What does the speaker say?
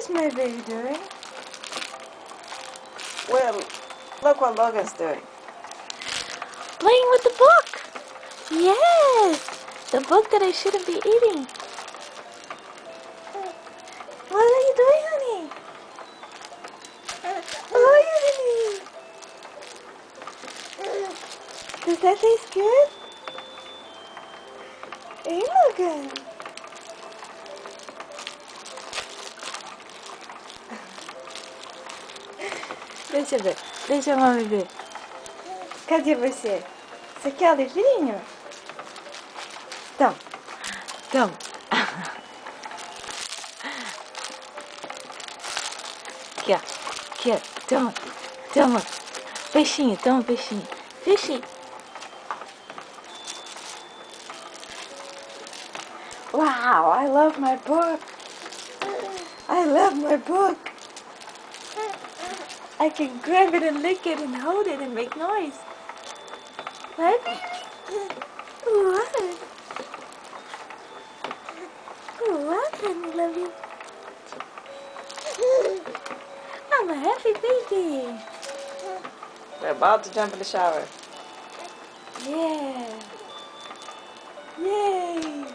is my baby doing? Well, look what Logan's doing. Playing with the book. Yes, the book that I shouldn't be eating. What are you doing, honey? What are you eating? Does that taste good? Hey, Logan. Deixa a mamãe ver. Cadê você? Você quer o livrinho? Toma. Toma. Aqui, ó. Aqui, ó. Toma. Toma. Peixinho, toma peixinho. Peixinho. Wow, I love my book. I love my book. I can grab it and lick it and hold it and make noise. What? What? What, honey, love you? I'm a happy baby. We're about to jump in the shower. Yeah. Yay.